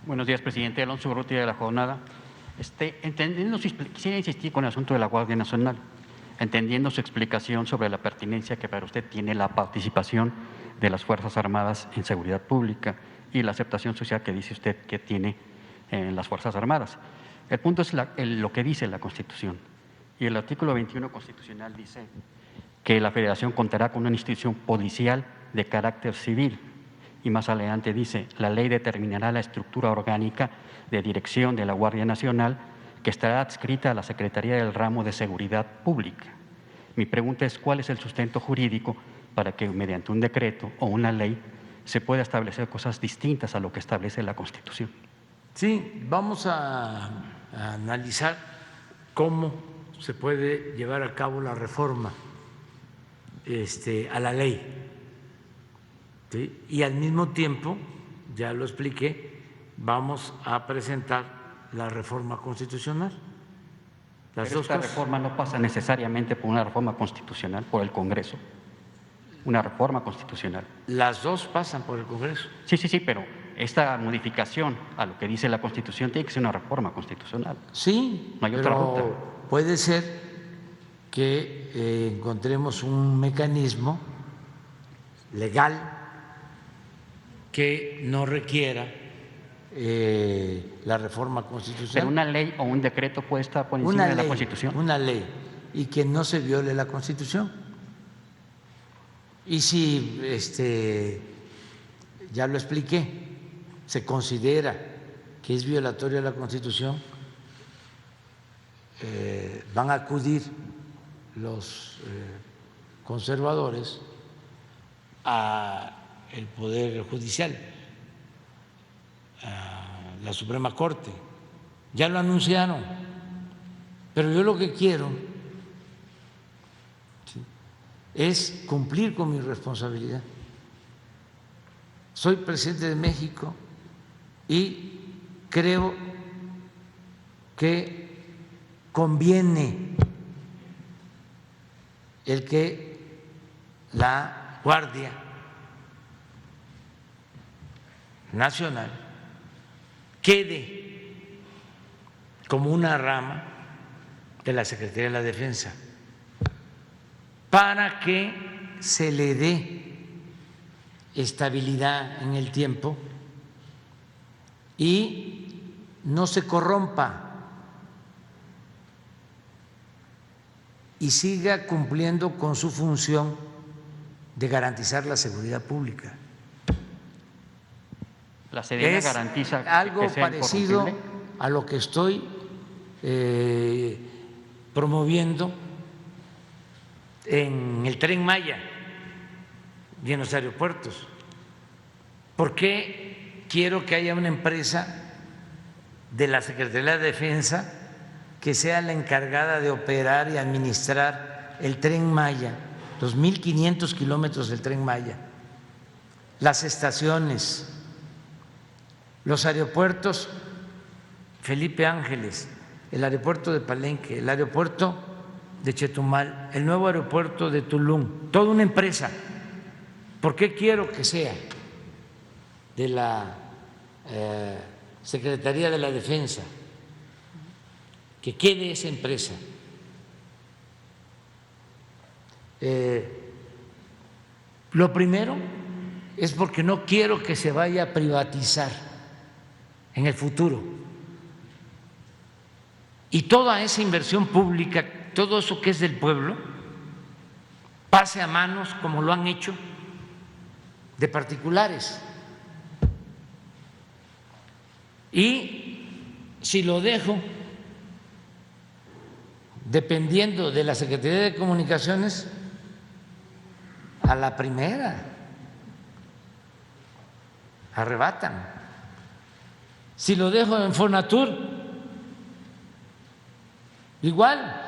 Buenos días, presidente. Alonso Urrutia de La Jornada. Quisiera insistir con el asunto de la Guardia Nacional, entendiendo su explicación sobre la pertinencia que para usted tiene la participación de las Fuerzas Armadas en seguridad pública y la aceptación social que dice usted que tiene en las Fuerzas Armadas. El punto es lo que dice la Constitución. Y el artículo 21 constitucional dice que la Federación contará con una institución policial de carácter civil. Y más adelante dice, la ley determinará la estructura orgánica de dirección de la Guardia Nacional que estará adscrita a la Secretaría del Ramo de Seguridad Pública. Mi pregunta es, ¿cuál es el sustento jurídico para que mediante un decreto o una ley se pueda establecer cosas distintas a lo que establece la Constitución? Sí, vamos a analizar cómo se puede llevar a cabo la reforma a la ley. ¿Sí? Y al mismo tiempo, ya lo expliqué, vamos a presentar la reforma constitucional. Pero esta reforma no pasa necesariamente por una reforma constitucional, por el Congreso. Una reforma constitucional. Las dos pasan por el Congreso. Sí, pero esta modificación a lo que dice la Constitución tiene que ser una reforma constitucional. Sí, no hay otra ruta. Puede ser que encontremos un mecanismo legal que no requiera la reforma constitucional. Pero una ley o un decreto puede estar por encima de la Constitución. Una ley, y que no se viole la Constitución. Y si, ya lo expliqué, se considera que es violatoria la Constitución, van a acudir los conservadores a el Poder Judicial, a la Suprema Corte. Ya lo anunciaron, pero yo lo que quiero es cumplir con mi responsabilidad. Soy presidente de México y creo que conviene el que la Guardia Nacional quede como una rama de la Secretaría de la Defensa para que se le dé estabilidad en el tiempo y no se corrompa y siga cumpliendo con su función de garantizar la seguridad pública. La Sedena garantiza algo que sea parecido a lo que estoy promoviendo en el Tren Maya y en los aeropuertos. ¿Por qué quiero que haya una empresa de la Secretaría de Defensa que sea la encargada de operar y administrar el Tren Maya, los 1.500 kilómetros del Tren Maya, las estaciones, los aeropuertos Felipe Ángeles, el aeropuerto de Palenque, el aeropuerto de Chetumal, el nuevo aeropuerto de Tulum, toda una empresa? ¿Por qué quiero que sea de la Secretaría de la Defensa, que quede esa empresa? Lo primero es porque no quiero que se vaya a privatizar en el futuro. Y toda esa inversión pública, todo eso que es del pueblo, pase a manos, como lo han hecho, de particulares. Y si lo dejo dependiendo de la Secretaría de Comunicaciones, a la primera arrebatan. Si lo dejo en Fonatur, igual.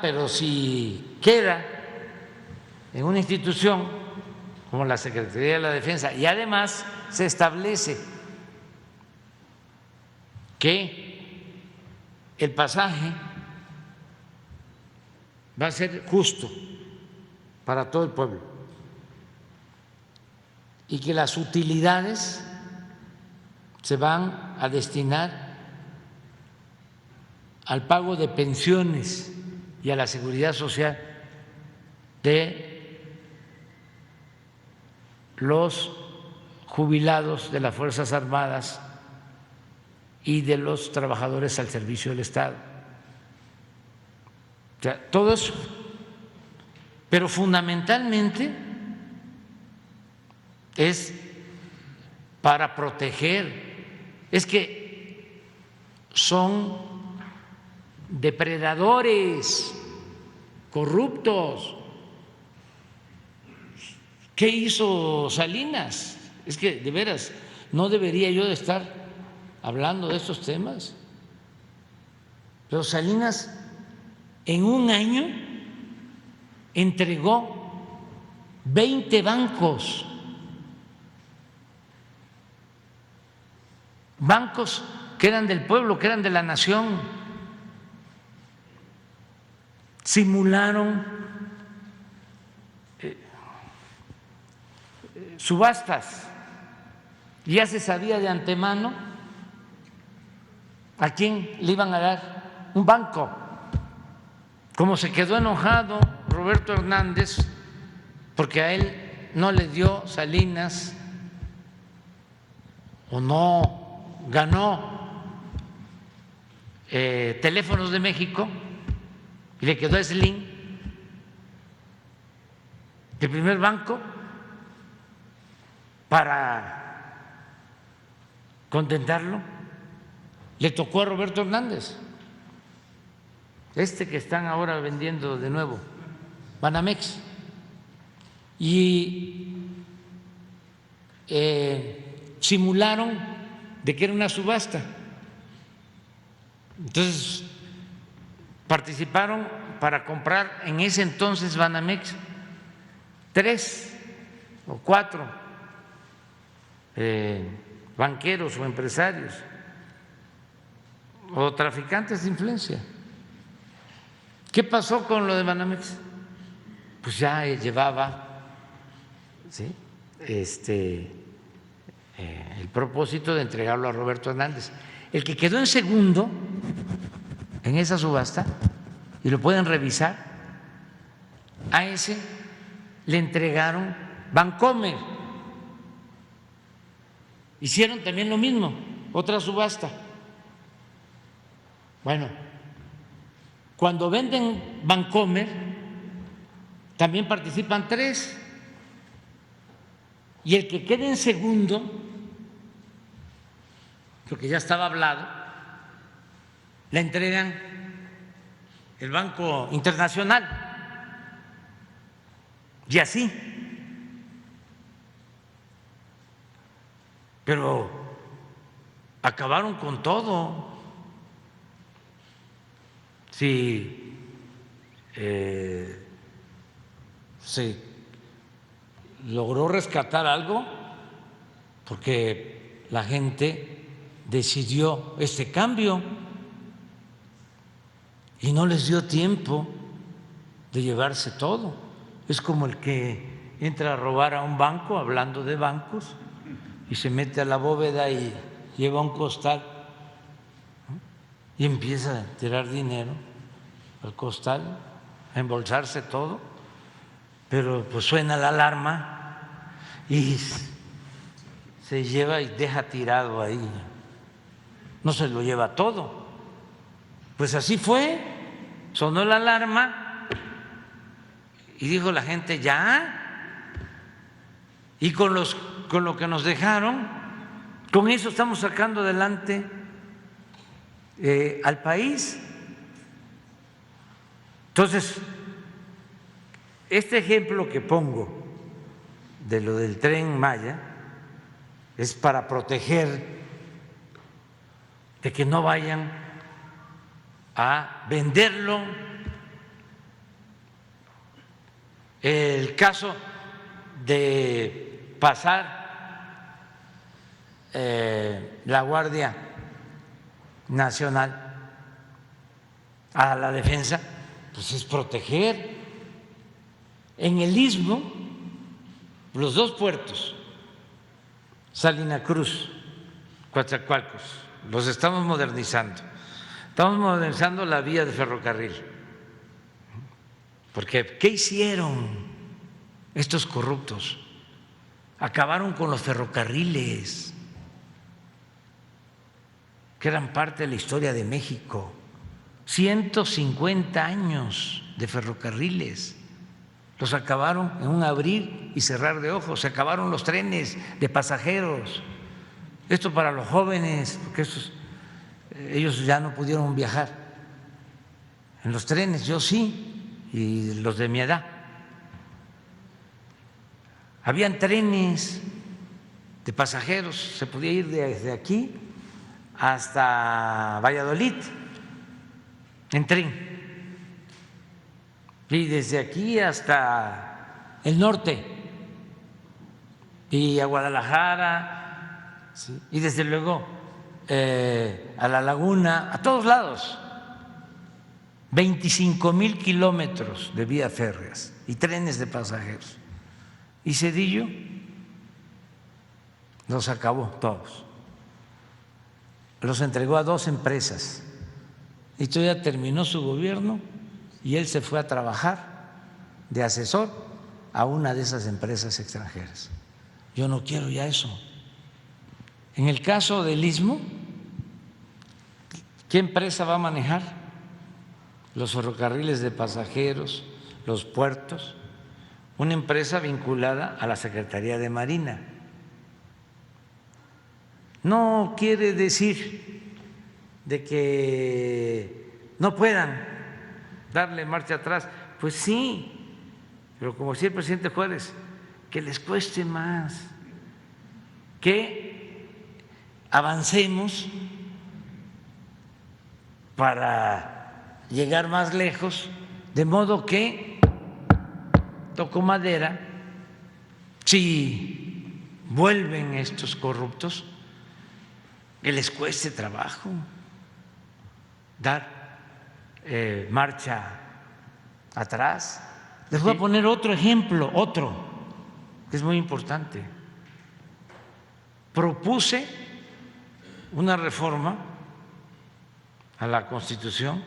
Pero si queda en una institución como la Secretaría de la Defensa y además se establece que el pasaje va a ser justo para todo el pueblo y que las utilidades se van a destinar al pago de pensiones y a la seguridad social de los jubilados de las Fuerzas Armadas y de los trabajadores al servicio del Estado. O sea, todo eso, pero fundamentalmente es para proteger. Es que son depredadores, corruptos. ¿Qué hizo Salinas? Es que de veras no debería yo de estar hablando de estos temas, pero Salinas en un año entregó 20 bancos, bancos que eran del pueblo, que eran de la nación. Simularon subastas, ya se sabía de antemano a quién le iban a dar un banco. Como se quedó enojado Roberto Hernández porque a él no le dio Salinas o no ganó Teléfonos de México y le quedó a Slim, el primer banco, para contentarlo, le tocó a Roberto Hernández, que están ahora vendiendo de nuevo, Banamex, y simularon de que era una subasta. Entonces participaron para comprar en ese entonces Banamex 3 o 4 banqueros o empresarios o traficantes de influencia. ¿Qué pasó con lo de Banamex? Pues ya llevaba, ¿sí?, el propósito de entregarlo a Roberto Hernández. El que quedó en segundo en esa subasta, y lo pueden revisar, a ese le entregaron Bancomer. Hicieron también lo mismo, otra subasta. Bueno, cuando venden Bancomer, también participan 3, y el que quede en segundo, porque ya estaba hablado, le entregan el Banco Internacional, y así. Pero acabaron con todo. Si se logró rescatar algo, porque la gente decidió este cambio y no les dio tiempo de llevarse todo. Es como el que entra a robar a un banco, hablando de bancos, y se mete a la bóveda y lleva un costal, ¿no?, y empieza a tirar dinero al costal, a embolsarse todo, pero pues suena la alarma y se lleva y deja tirado ahí, no se lo lleva todo. Pues así fue, sonó la alarma y dijo la gente ya, y con lo que nos dejaron, con eso estamos sacando adelante al país. Entonces, este ejemplo que pongo de lo del Tren Maya es para proteger de que no vayan a venderlo. El caso de pasar la Guardia Nacional a la defensa, pues es proteger. En el Istmo, los 2 puertos, Salina Cruz, Coatzacoalcos, los estamos modernizando. Estamos modernizando la vía de ferrocarril. Porque, ¿qué hicieron estos corruptos? Acabaron con los ferrocarriles, que eran parte de la historia de México. 150 años de ferrocarriles. Los acabaron en un abrir y cerrar de ojos. Se acabaron los trenes de pasajeros. Esto para los jóvenes, porque ellos ya no pudieron viajar en los trenes, yo sí, y los de mi edad. Habían trenes de pasajeros, se podía ir desde aquí hasta Valladolid en tren. Y desde aquí hasta el norte, y a Guadalajara, ¿sí? Y desde luego a La Laguna, a todos lados. 25,000 kilómetros de vías férreas y trenes de pasajeros. Y Zedillo los acabó todos. Los entregó a 2 empresas. Y todavía terminó su gobierno y él se fue a trabajar de asesor a una de esas empresas extranjeras. Yo no quiero ya eso. En el caso del Istmo, ¿qué empresa va a manejar los ferrocarriles de pasajeros, los puertos? Una empresa vinculada a la Secretaría de Marina. No quiere decir de que no puedan darle marcha atrás. Pues sí, pero como decía el presidente Juárez, que les cueste más, que avancemos para llegar más lejos, de modo que, toco madera, si vuelven estos corruptos, que les cueste trabajo dar marcha atrás. Les voy a poner otro ejemplo, que es muy importante. Propuse una reforma a la Constitución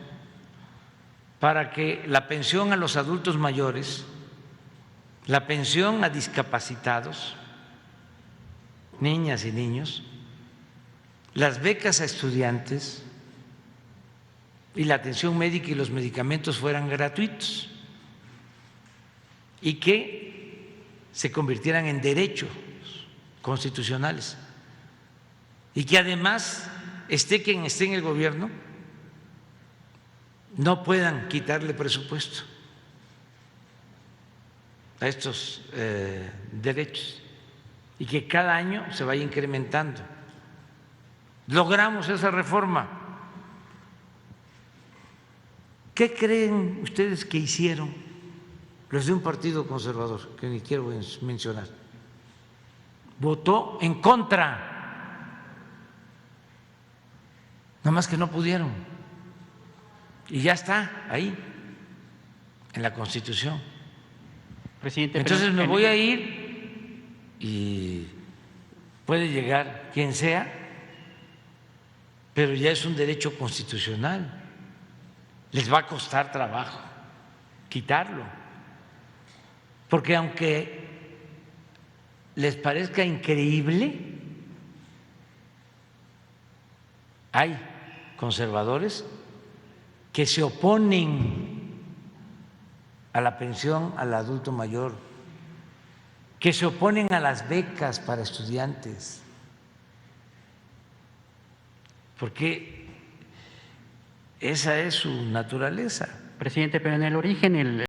para que la pensión a los adultos mayores, la pensión a discapacitados, niñas y niños, las becas a estudiantes y la atención médica y los medicamentos fueran gratuitos y que se convirtieran en derechos constitucionales y que además esté quien esté en el gobierno no puedan quitarle presupuesto a estos derechos y que cada año se vaya incrementando. Logramos esa reforma. ¿Qué creen ustedes que hicieron los de un partido conservador, que ni quiero mencionar? Votó en contra, nada más que no pudieron. Y ya está ahí, en la Constitución. Presidente, entonces me voy a ir y puede llegar quien sea, pero ya es un derecho constitucional. Les va a costar trabajo quitarlo, porque aunque les parezca increíble, hay conservadores que se oponen a la pensión al adulto mayor, que se oponen a las becas para estudiantes, porque esa es su naturaleza. Presidente, pero en el origen